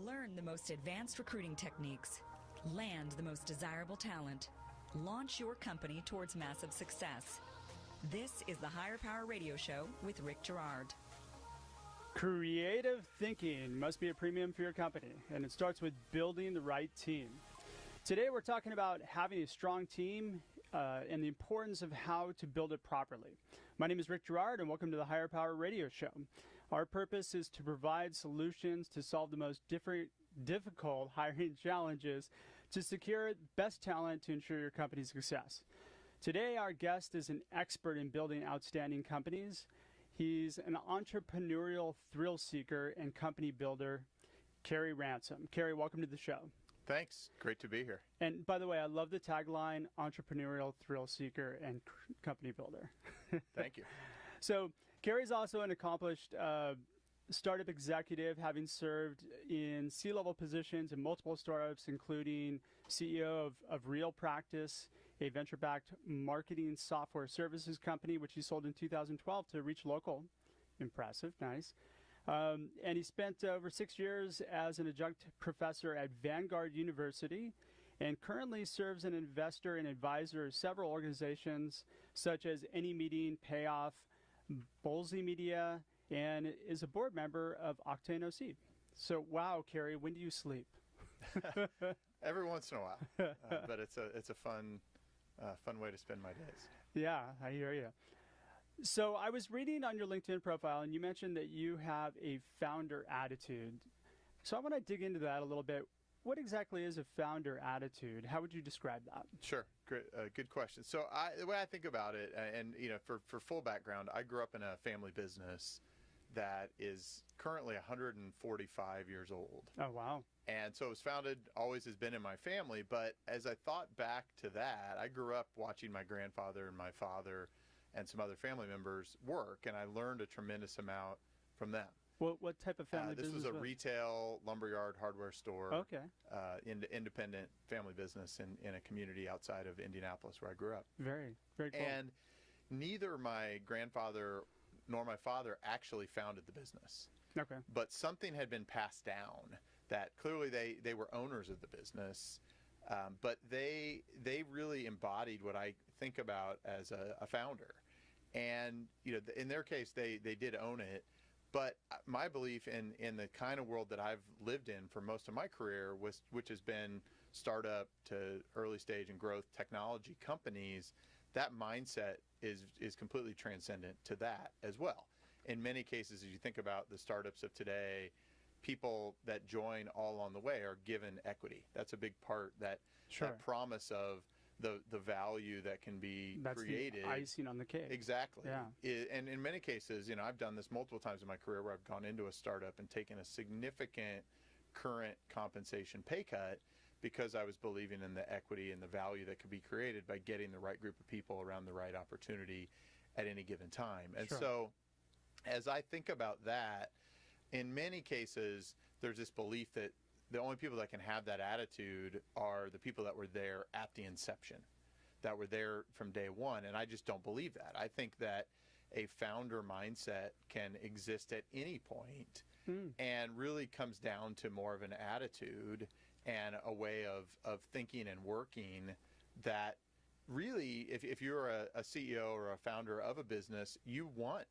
Learn the most advanced recruiting techniques. Land the most desirable talent. Launch your company towards massive success. This is the Higher Power Radio Show with Rick Girard. Creative thinking must be a premium for your company, and it starts with building the right team. Today we're talking about having a strong team and the importance of how to build it properly. My name is Rick Girard, and welcome to the Higher Power Radio Show. Our purpose is to provide solutions to solve the most difficult hiring challenges to secure best talent to ensure your company's success. Today, our guest is an expert in building outstanding companies. He's an entrepreneurial thrill seeker and company builder, Carey Ransom. Carey, welcome to the show. Thanks. Great to be here. And by the way, I love the tagline, entrepreneurial thrill seeker and company builder. Thank you. So Carey's also an accomplished startup executive, having served in C-level positions in multiple startups, including CEO of RealPractice, a venture-backed marketing software services company, which he sold in 2012 to ReachLocal. Impressive. Nice. And he spent over 6 years as an adjunct professor at Vanguard University and currently serves an investor and advisor of several organizations such as AnyMeeting, Payoff, Bowlesy Media, and is a board member of Octane OC. So, wow, Carey, when do you sleep? Every once in a while, but it's a fun way to spend my days. Yeah, I hear you. So I was reading on your LinkedIn profile, and you mentioned that you have a founder attitude. So I want to dig into that a little bit. What exactly is a founder attitude? How would you describe that? Sure. Great, good question. So the way I think about it, and for full background, I grew up in a family business that is currently 145 years old. Oh, wow. And so it was founded, always has been in my family. But as I thought back to that, I grew up watching my grandfather and my father and some other family members work, and I learned a tremendous amount from them. What type of family business? This was a retail lumberyard hardware store. Okay. Independent family business in a community outside of Indianapolis where I grew up. Very, very cool. And neither my grandfather nor my father actually founded the business. Okay. But something had been passed down that clearly they were owners of the business, but they really embodied what I think about as a founder. And in their case, they did own it. But my belief in the kind of world that I've lived in for most of my career, which has been startup to early stage and growth technology companies, that mindset is completely transcendent to that as well. In many cases, as you think about the startups of today, people that join all along the way are given equity. That's a big part, that promise of the value that can be created. That's the icing on the cake. Exactly. Yeah. And in many cases, I've done this multiple times in my career where I've gone into a startup and taken a significant current compensation pay cut because I was believing in the equity and the value that could be created by getting the right group of people around the right opportunity at any given time. And so as I think about that, in many cases, there's this belief that the only people that can have that attitude are the people that were there at the inception, that were there from day one. And I just don't believe that. I think that a founder mindset can exist at any point and really comes down to more of an attitude and a way of thinking and working that really, if you're a CEO or a founder of a business, you want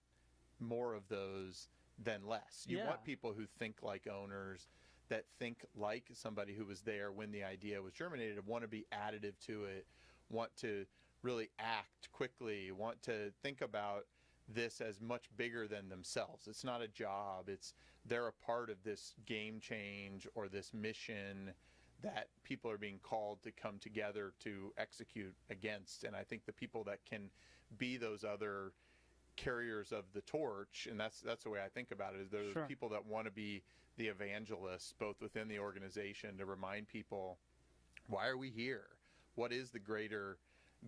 more of those than less. You want people who think like owners, that think like somebody who was there when the idea was germinated, want to be additive to it, want to really act quickly, want to think about this as much bigger than themselves. It's not a job. They're a part of this game change or this mission that people are being called to come together to execute against. And I think the people that can be those other carriers of the torch, and that's the way I think about it, is there's people that want to be the evangelists both within the organization to remind people, why are we here? What is the greater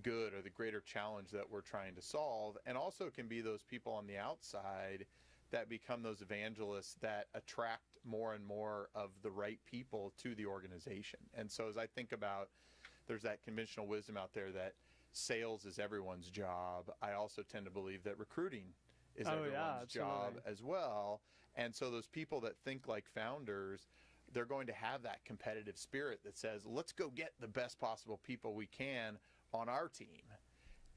good or the greater challenge that we're trying to solve? And also can be those people on the outside that become those evangelists that attract more and more of the right people to the organization. And so as I think about, there's that conventional wisdom out there that sales is everyone's job. I also tend to believe that recruiting is everyone's job as well. And so those people that think like founders they're going to have that competitive spirit that says, let's go get the best possible people we can on our team.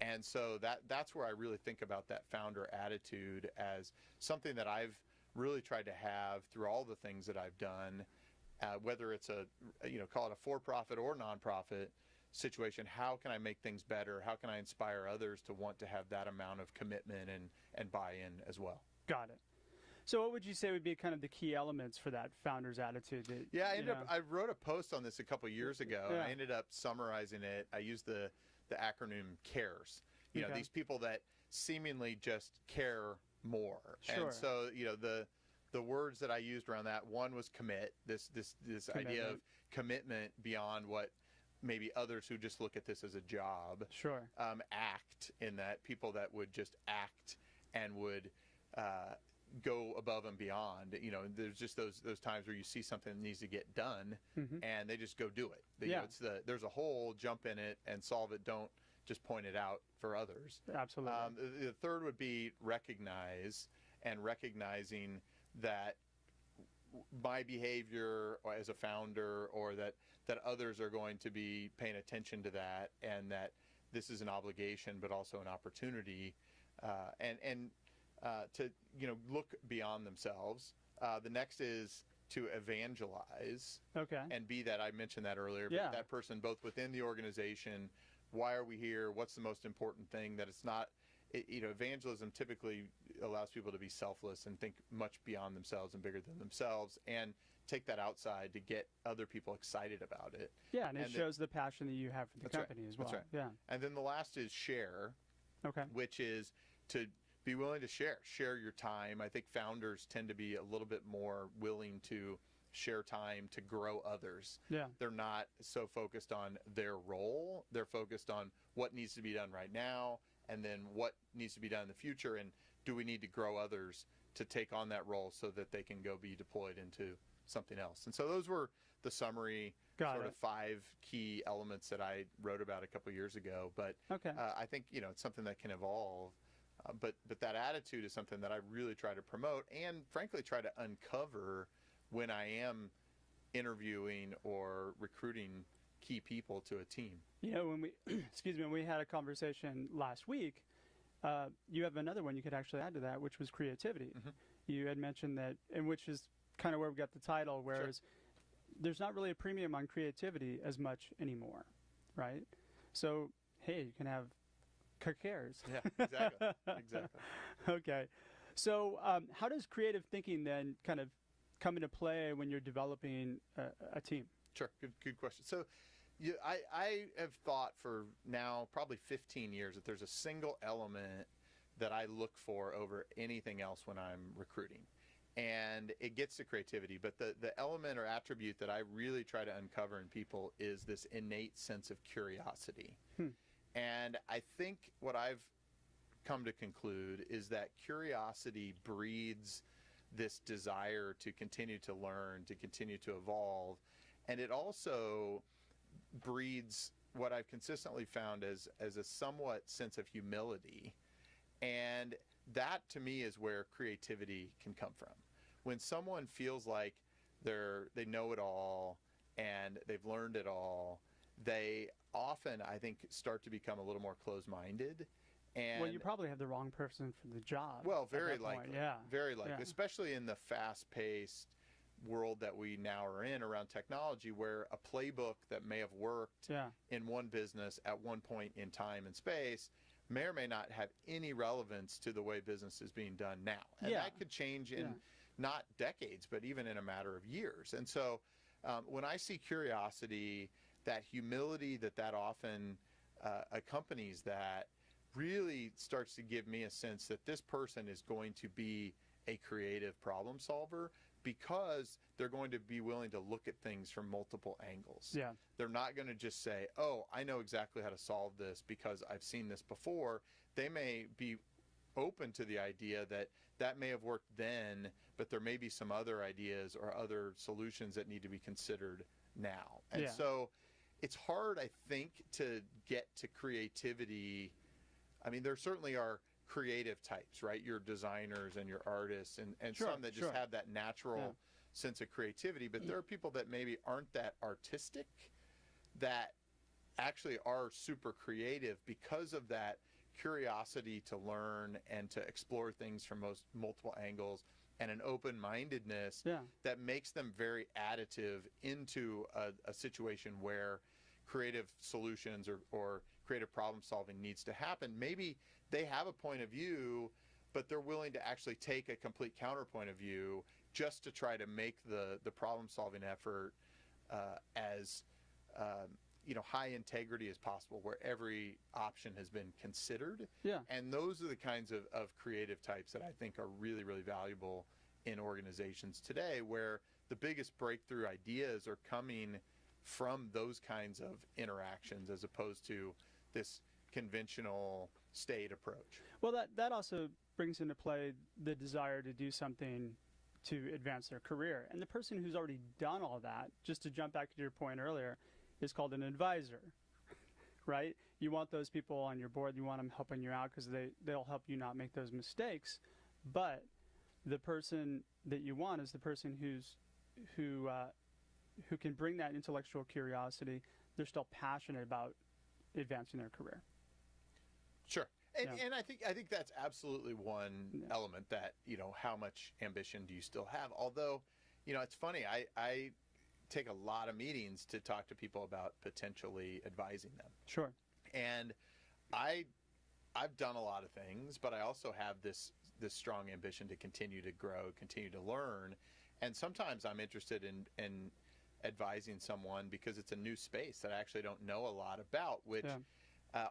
And so that's where I really think about that founder attitude as something that I've really tried to have through all the things that I've done, whether it's call it a for-profit or nonprofit situation. How can I make things better? How can I inspire others to want to have that amount of commitment and buy-in as well? Got it. So what would you say would be kind of the key elements for that founder's attitude? I wrote a post on this a couple years ago. Yeah. I ended up summarizing it. I used the acronym CARES. You know, these people that seemingly just care more. Sure. And so, the words that I used around that, one was commit, this idea of commitment beyond what maybe others who just look at this as a job. Sure. Act, in that people that would just act and would go above and beyond. You know, there's just those times where you see something that needs to get done, and they just go do it. You know, there's a hole, jump in it and solve it. Don't just point it out for others. Absolutely. The third would be recognize, and recognizing that my behavior as a founder, or that others are going to be paying attention to that, and that this is an obligation but also an opportunity, and to look beyond themselves. The next is to evangelize. Okay. And be that, I mentioned that earlier, but that person both within the organization. Why are we here? What's the most important thing? That it's not, evangelism typically allows people to be selfless and think much beyond themselves and bigger than themselves, and take that outside to get other people excited about it. Yeah, and it shows the passion that you have for the company as well. That's right. Yeah. And then the last is share. Okay. Which is to be willing to share your time. I think founders tend to be a little bit more willing to share time to grow others. Yeah. They're not so focused on their role. They're focused on what needs to be done right now, and then what needs to be done in the future, and do we need to grow others to take on that role so that they can go be deployed into something else. And so those were the summary of 5 key elements that I wrote about a couple years ago. But I think it's something that can evolve. But that attitude is something that I really try to promote, and frankly try to uncover when I am interviewing or recruiting key people to a team. When we when we had a conversation last week, you have another one you could actually add to that, which was creativity. You had mentioned that, and which is kind of where we got the title, whereas there's not really a premium on creativity as much anymore, right? So, hey, you can have cares. Yeah, exactly. Okay. So how does creative thinking then kind of come into play when you're developing a team? Sure, good question. So I have thought for now probably 15 years that there's a single element that I look for over anything else when I'm recruiting. And it gets to creativity, but the element or attribute that I really try to uncover in people is this innate sense of curiosity. And I think what I've come to conclude is that curiosity breeds this desire to continue to learn, to continue to evolve. And it also breeds what I've consistently found as a somewhat sense of humility. And that, to me, is where creativity can come from. When someone feels like they know it all and they've learned it all, they often, I think, start to become a little more closed-minded. And well, you probably have the wrong person for the job. Well, very likely. Very likely, Yeah. especially in the fast-paced world that we now are in around technology, where a playbook that may have worked in one business at one point in time and space may or may not have any relevance to the way business is being done now. And that could change in not decades, but even in a matter of years. And so when I see curiosity, that humility that often accompanies that, really starts to give me a sense that this person is going to be a creative problem solver, because they're going to be willing to look at things from multiple angles. Yeah. They're not going to just say, oh, I know exactly how to solve this because I've seen this before. They may be open to the idea that may have worked then, but there may be some other ideas or other solutions that need to be considered now. And so it's hard, I think, to get to creativity. I mean, there certainly are creative types, right? Your designers and your artists and some that just have that natural sense of creativity, but there are people that maybe aren't that artistic that actually are super creative because of that curiosity to learn and to explore things from multiple angles and an open-mindedness that makes them very additive into a situation where creative solutions or creative problem solving needs to happen. Maybe they have a point of view, but they're willing to actually take a complete counterpoint of view just to try to make the problem solving effort as high integrity as possible, where every option has been considered. And those are the kinds of creative types that I think are really, really valuable in organizations today, where the biggest breakthrough ideas are coming from those kinds of interactions as opposed to this conventional staid approach. Well, that also brings into play the desire to do something to advance their career. And the person who's already done all that, just to jump back to your point earlier, is called an advisor, right? You want those people on your board, you want them helping you out because they'll help you not make those mistakes. But the person that you want is the person who can bring that intellectual curiosity. They're still passionate about advancing their career. Sure. And I think that's absolutely one element that, how much ambition do you still have? Although, it's funny, I take a lot of meetings to talk to people about potentially advising them. Sure. And I've done a lot of things, but I also have this strong ambition to continue to grow, continue to learn. And sometimes I'm interested in advising someone because it's a new space that I actually don't know a lot about, which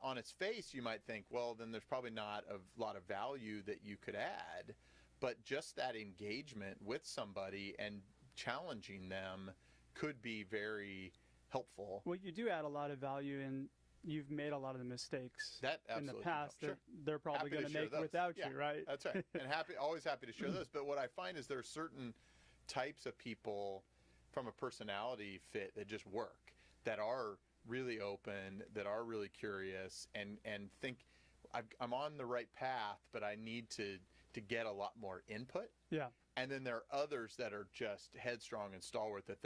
on its face you might think, well, then there's probably not a lot of value that you could add. But just that engagement with somebody and challenging them could be very helpful. Well, you do add a lot of value, and you've made a lot of the mistakes in the past that they're probably going to make without you, right? That's right. And always happy to share those. But what I find is there are certain types of people from a personality fit that just work, that are really open, that are really curious, and think I'm on the right path, but I need to get a lot more input. Yeah. And then there are others that are just headstrong and stalwart, that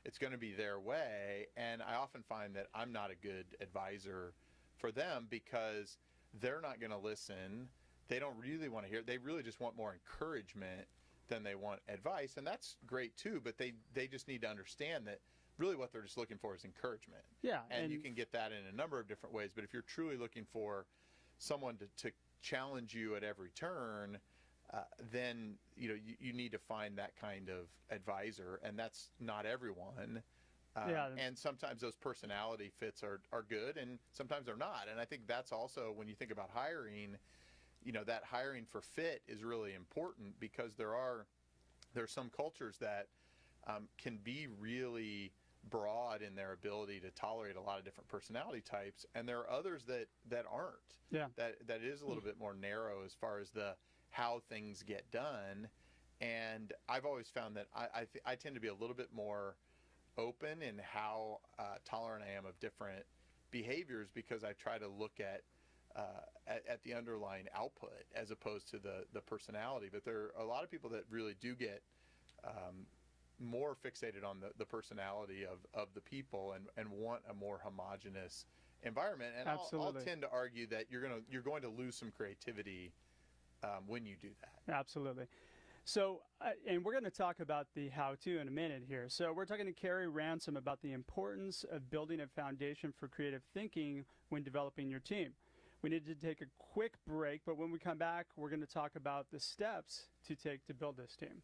it's going to be their way. And I often find that I'm not a good advisor for them because they're not going to listen. They don't really want to hear. They really just want more encouragement than they want advice. And that's great too, but they just need to understand that really what they're just looking for is encouragement. Yeah. And you can get that in a number of different ways. But if you're truly looking for someone to challenge you at every turn, then you need to find that kind of advisor, and that's not everyone. And sometimes those personality fits are good, and sometimes they're not. And I think that's also, when you think about hiring, that hiring for fit is really important, because there are some cultures that can be really broad in their ability to tolerate a lot of different personality types, and there are others that aren't. Yeah. That is a little bit more narrow as far as how things get done. And I've always found that I tend to be a little bit more open in how tolerant I am of different behaviors, because I try to look at the underlying output as opposed to the personality. But there are a lot of people that really do get more fixated on the personality of the people and want a more homogenous environment. And I'll tend to argue that you're going to lose some creativity when you do that. Absolutely. So, and we're going to talk about the how-to in a minute here. So we're talking to Carey Ransom about the importance of building a foundation for creative thinking when developing your team. We need to take a quick break, but when we come back, we're going to talk about the steps to take to build this team.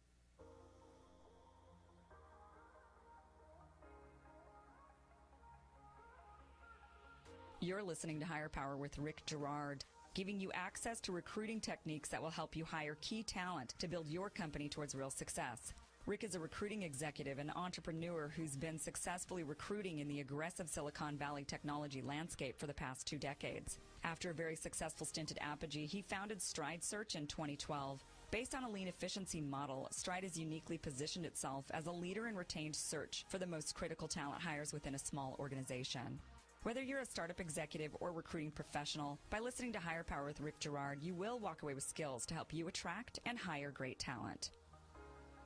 You're listening to Higher Power with Rick Girard, giving you access to recruiting techniques that will help you hire key talent to build your company towards real success. Rick is a recruiting executive and entrepreneur who's been successfully recruiting in the aggressive Silicon Valley technology landscape for the past 2 decades. After a very successful stint at Apogee, he founded Stride Search in 2012. Based on a lean efficiency model, Stride has uniquely positioned itself as a leader in retained search for the most critical talent hires within a small organization. Whether you're a startup executive or recruiting professional, by listening to Higher Power with Rick Girard, you will walk away with skills to help you attract and hire great talent.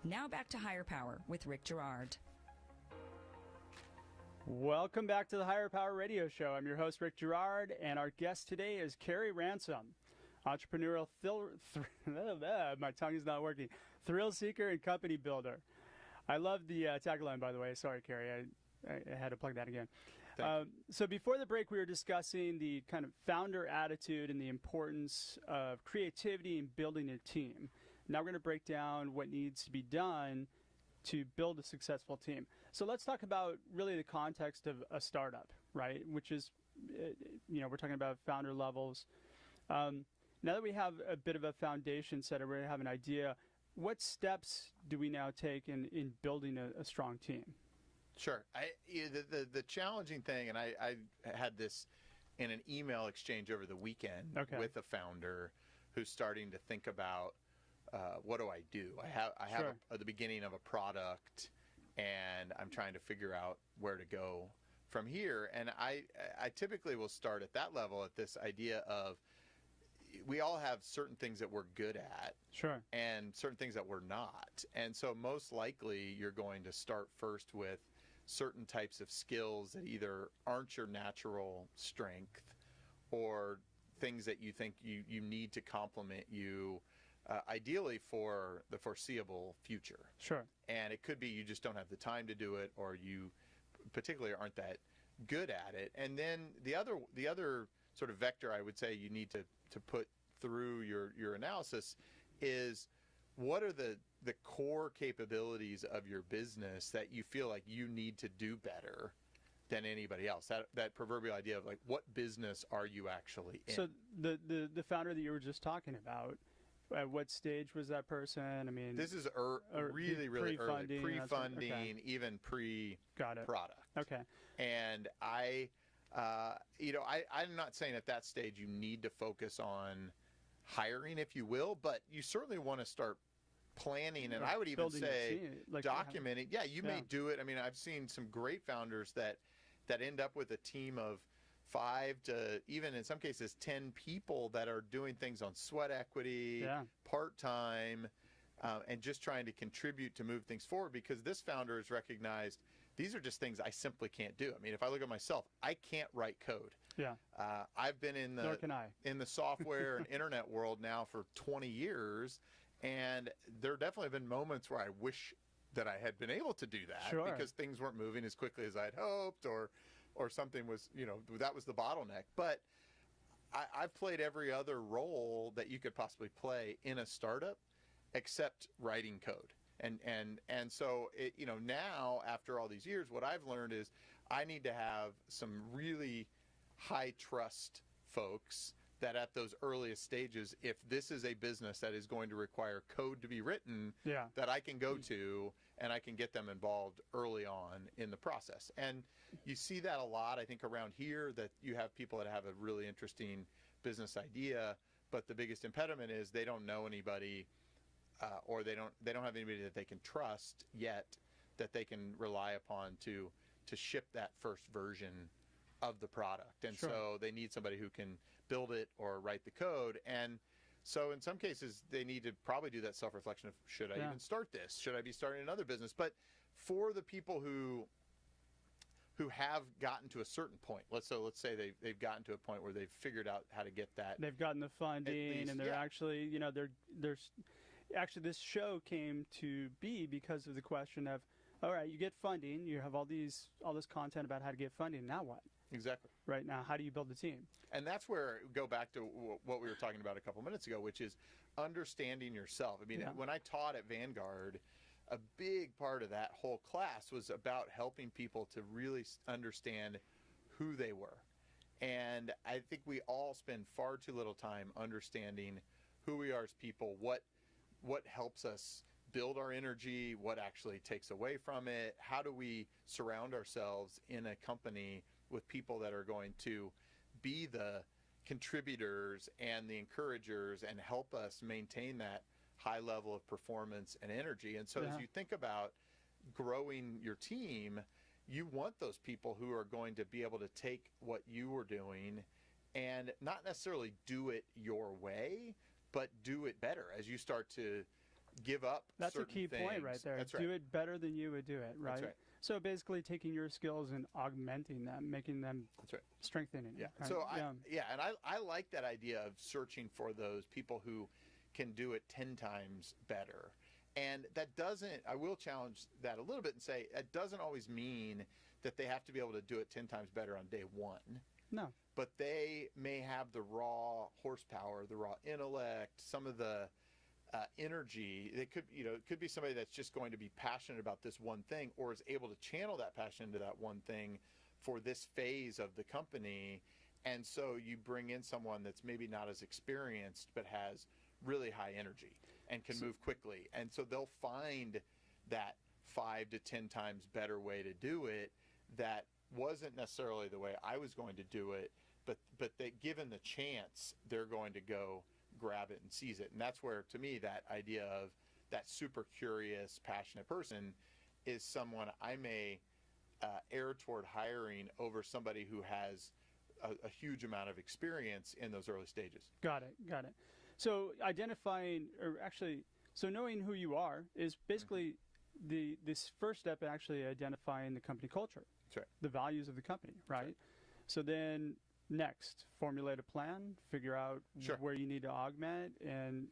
Now back to Higher Power with Rick Girard. Welcome back to the Higher Power Radio Show. I'm your host, Rick Girard, and our guest today is Carey Ransom, entrepreneurial my tongue is not working, thrill seeker and company builder. I love the tagline, by the way. Sorry, Carey, I had to plug that again. So before the break, we were discussing the kind of founder attitude and the importance of creativity in building a team. Now we're going to break down what needs to be done to build a successful team. So let's talk about really the context of a startup, right? Which is, we're talking about founder levels. Now that we have a bit of a foundation set, or we have an idea, what steps do we now take in building a strong team? Sure. The challenging thing, and I had this in an email exchange over the weekend with a founder who's starting to think about, what do I do? I have Sure. at the beginning of a product, and I'm trying to figure out where to go from here. And I typically will start at that level, at this idea of, we all have certain things that we're good at, Sure, and certain things that we're not. And so most likely you're going to start first with certain types of skills that either aren't your natural strength, or things that you think you need to complement you, ideally for the foreseeable future. Sure. And it could be you just don't have the time to do it, or you particularly aren't that good at it. And then the other sort of vector I would say you need to put through your analysis is, what are the core capabilities of your business that you feel like you need to do better than anybody else? That proverbial idea of, like, what business are you actually in? So the founder that you were just talking about, at what stage was that person? I mean, this is really early, pre-funding, okay. even pre-product. Okay. And I'm not saying at that stage you need to focus on hiring, if you will, but you certainly want to start planning, and I would even say documenting. Yeah, you may do it. I mean, I've seen some great founders that end up with a team of 5 to even in some cases 10 people that are doing things on sweat equity, part-time, and just trying to contribute to move things forward, because this founder has recognized these are just things I simply can't do. I mean, if I look at myself, I can't write code. Yeah. I've been in Nor can I. in the software and internet world now for 20 years, and there definitely have been moments where I wish that I had been able to do that, because things weren't moving as quickly as I'd hoped, or something was, that was the bottleneck. But I've played every other role that you could possibly play in a startup except writing code. And so now after all these years, what I've learned is I need to have some really high trust folks that at those earliest stages, if this is a business that is going to require code to be written, that I can go to and I can get them involved early on in the process. And you see that a lot, I think, around here, that you have people that have a really interesting business idea, but the biggest impediment is they don't know anybody, or they don't have anybody that they can trust yet, that they can rely upon to ship that first version of the product. And so they need somebody who can build it or write the code. And so in some cases, they need to probably do that self-reflection of, should I even start this? Should I be starting another business? But for the people who have gotten to a certain point, let's say they've gotten to a point where they've figured out how to get that. They've gotten the funding, and they're actually, actually this show came to be because of the question of, all right, you get funding, you have all this content about how to get funding, now what? Exactly. Right now, how do you build a team? And that's where, go back to what we were talking about a couple minutes ago, which is understanding yourself. I mean, when I taught at Vanguard, a big part of that whole class was about helping people to really understand who they were. And I think we all spend far too little time understanding who we are as people, what helps us build our energy, what actually takes away from it, how do we surround ourselves in a company with people that are going to be the contributors and the encouragers and help us maintain that high level of performance and energy. And so as you think about growing your team, you want those people who are going to be able to take what you were doing and not necessarily do it your way, but do it better as you start to give up That's a certain key point things. right there. That's right. Do it better than you would do it, right? That's right. So basically taking your skills and augmenting them, making them That's right. strengthening. Yeah. Right? So and I like that idea of searching for those people who can do it 10 times better. And that doesn't, I will challenge that a little bit and say, it doesn't always mean that they have to be able to do it 10 times better on day one. No. But they may have the raw horsepower, the raw intellect, some of the energy. It could be somebody that's just going to be passionate about this one thing, or is able to channel that passion into that one thing for this phase of the company. And so you bring in someone that's maybe not as experienced, but has really high energy and can move quickly. And so they'll find that 5 to 10 times better way to do it that wasn't necessarily the way I was going to do it, but that given the chance, they're going to go grab it and seize it. And that's where, to me, that idea of that super curious, passionate person is someone I may err toward hiring over somebody who has a huge amount of experience in those early stages. Got it. So knowing who you are is basically this first step in actually identifying the company culture. That's right. The values of the company, right? So then next, formulate a plan, figure out where you need to augment and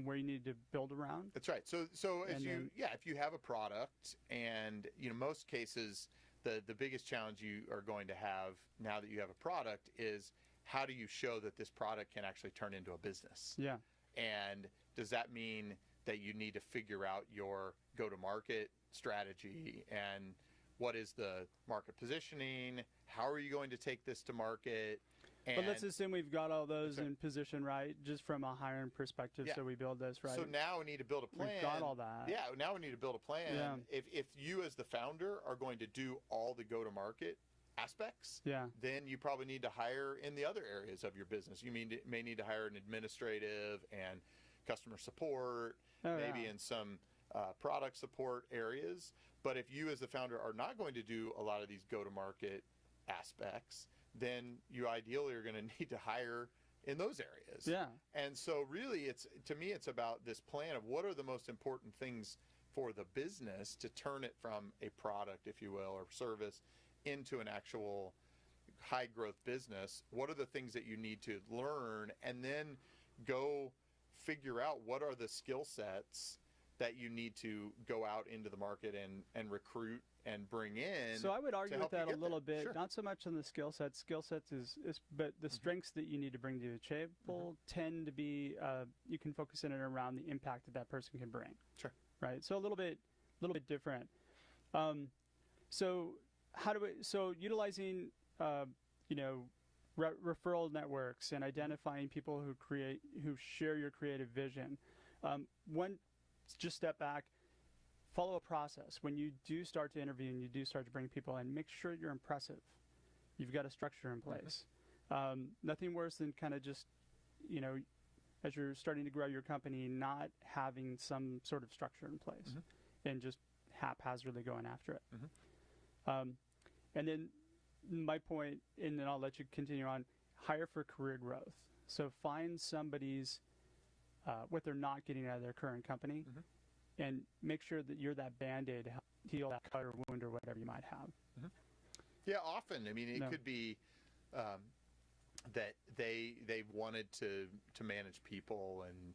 where you need to build around. That's right. So if you have a product, and most cases the biggest challenge you are going to have now that you have a product is how do you show that this product can actually turn into a business? Yeah. And does that mean that you need to figure out your go-to-market strategy and what is the market positioning? How are you going to take this to market? But let's assume we've got all those in position, right? Just from a hiring perspective, so we build this, right? So now we need to build a plan. We've got all that. Yeah, now we need to build a plan. Yeah. If you as the founder are going to do all the go-to-market aspects, then you probably need to hire in the other areas of your business. You may need to hire an administrative and customer support, maybe in some product support areas. But if you as the founder are not going to do a lot of these go-to-market aspects, then you ideally are going to need to hire in those areas. Yeah. And so really to me it's about this plan of what are the most important things for the business to turn it from a product, if you will, or service into an actual high growth business. What are the things that you need to learn, and then go figure out what are the skill sets that you need to go out into the market and recruit and bring in. So I would argue with that a little bit, Sure. not so much on the skill sets. Skill sets but the strengths that you need to bring to the table tend to be, you can focus in and around the impact that person can bring. Sure. Right. So a little bit different. So utilizing, referral networks and identifying people who share your creative vision. Just step back. Follow a process. When you do start to interview and you do start to bring people in, make sure you're impressive. You've got a structure in place. Nothing worse than kind of just, as you're starting to grow your company, not having some sort of structure in place and just haphazardly going after it. And then my point, and then I'll let you continue on, hire for career growth. So find somebody's, what they're not getting out of their current company, and make sure that you're that Band-Aid to help heal that cut or wound or whatever you might have. Yeah, often. I mean, it could be that they wanted to manage people, and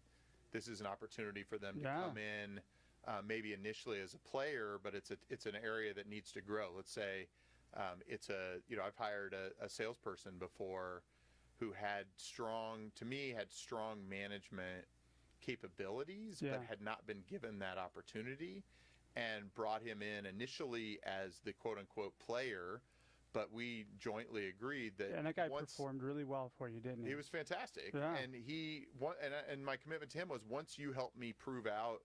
this is an opportunity for them to come in, maybe initially as a player, but it's an area that needs to grow. Let's say I've hired a salesperson before who had strong management capabilities, but had not been given that opportunity, and brought him in initially as the quote-unquote player, but we jointly agreed that and that guy performed really well for you, didn't he? He was fantastic. And and my commitment to him was, once you help me prove out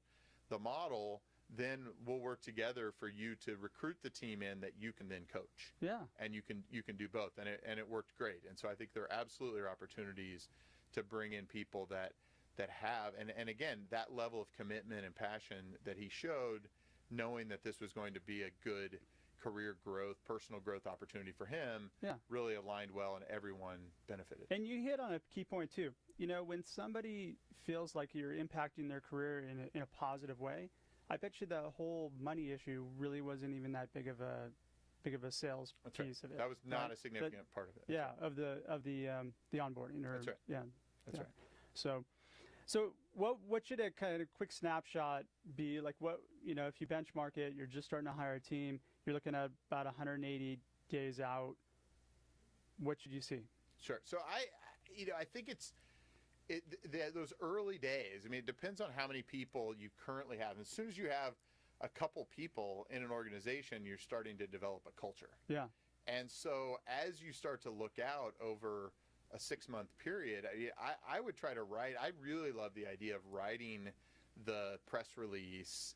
the model, then we'll work together for you to recruit the team in that you can then coach. And you can do both, and it worked great. And so I think there absolutely are opportunities to bring in people that have, and again, that level of commitment and passion that he showed, knowing that this was going to be a good career growth, personal growth opportunity for him really aligned well and everyone benefited. And you hit on a key point too. You know, when somebody feels like you're impacting their career in a positive way, I bet you the whole money issue really wasn't even that big of a sales piece of it. That was not a significant part of it. Of the onboarding. That's right. Yeah, that's right. So what should a kind of quick snapshot be? Like, what, you know, if you benchmark it, you're just starting to hire a team, you're looking at about 180 days out. What should you see? Sure. So I think those early days. I mean, it depends on how many people you currently have. As soon as you have a couple people in an organization, you're starting to develop a culture. Yeah. And so as you start to look out over a 6-month period, I would try to write. I really love the idea of writing the press release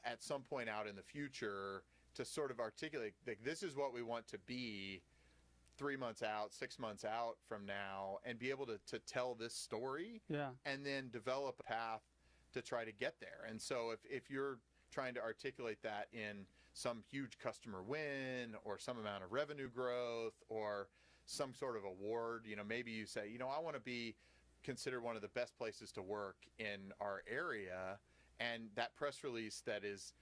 at some point out in the future to sort of articulate, like, this is what we want to be 3 months out, 6 months out from now, and be able to tell this story and then develop a path to try to get there. And so if you're trying to articulate that in some huge customer win or some amount of revenue growth or some sort of award, you know, maybe you say, you know, I want to be considered one of the best places to work in our area, and that press release that is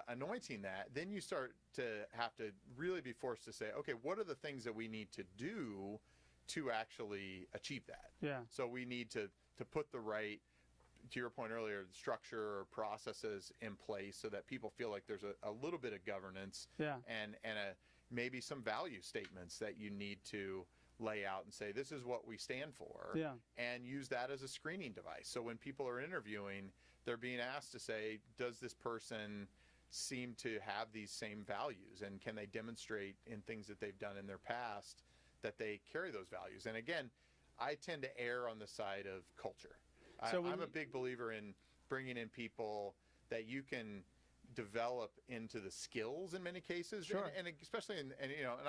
anointing that, then you start to have to really be forced to say, okay, what are the things that we need to do to actually achieve that? Yeah. So we need to put the right, to your point earlier, structure or processes in place so that people feel like there's a little bit of governance and maybe some value statements that you need to lay out and say, this is what we stand for, and use that as a screening device. So when people are interviewing, they're being asked to say, does this person seem to have these same values, and can they demonstrate in things that they've done in their past that they carry those values? And again, I tend to err on the side of culture. So I'm a big believer in bringing in people that you can develop into the skills in many cases, and especially and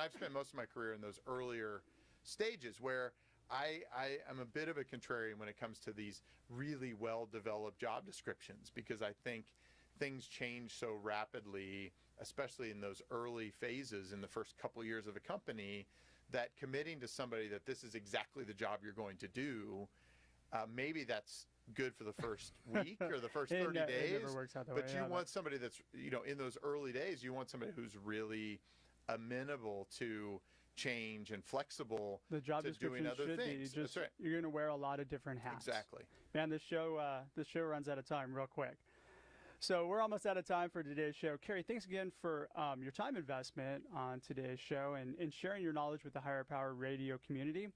I've spent most of my career in those earlier stages where I am a bit of a contrarian when it comes to these really well-developed job descriptions, because I think things change so rapidly, especially in those early phases in the first couple of years of a company, that committing to somebody that this is exactly the job you're going to do, maybe that's good for the first week or the first 30 days, it never works out that way. But you want somebody that's, in those early days, you want somebody who's really amenable to change and flexible the job to doing other should things. Be just, you're going to wear a lot of different hats. Exactly. Man, this show runs out of time real quick. So we're almost out of time for today's show. Carey, thanks again for your time investment on today's show and sharing your knowledge with the Higher Power Radio community.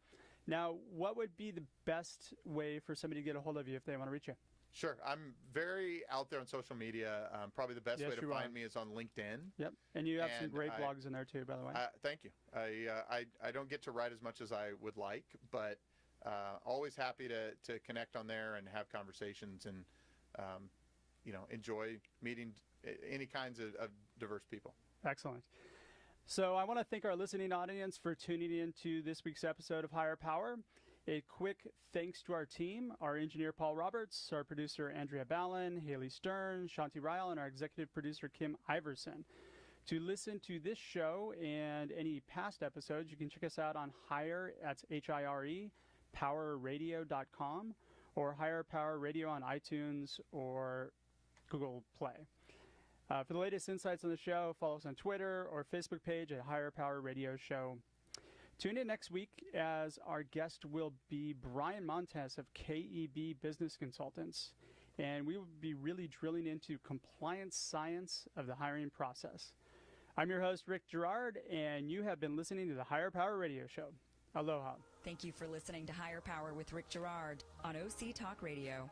Now, what would be the best way for somebody to get a hold of you if they want to reach you? Sure. I'm very out there on social media. Probably the best way to find me is on LinkedIn. Yep. And you have some great blogs in there too, by the way. Thank you. I don't get to write as much as I would like, but always happy to connect on there and have conversations and, enjoy meeting any kinds of diverse people. Excellent. So I want to thank our listening audience for tuning in to this week's episode of Higher Power. A quick thanks to our team, our engineer, Paul Roberts, our producer, Andrea Ballin, Haley Stern, Shanti Ryle, and our executive producer, Kim Iverson. To listen to this show and any past episodes, you can check us out on Higher, that's H-I-R-E, powerradio.com, or Higher Power Radio on iTunes or Google Play. For the latest insights on the show, follow us on Twitter or Facebook page at Higher Power Radio Show. Tune in next week as our guest will be Brian Montes of KEB Business Consultants, and we will be really drilling into compliance science of the hiring process. I'm your host, Rick Girard, and you have been listening to the Higher Power Radio Show. Aloha. Thank you for listening to Higher Power with Rick Girard on OC Talk Radio.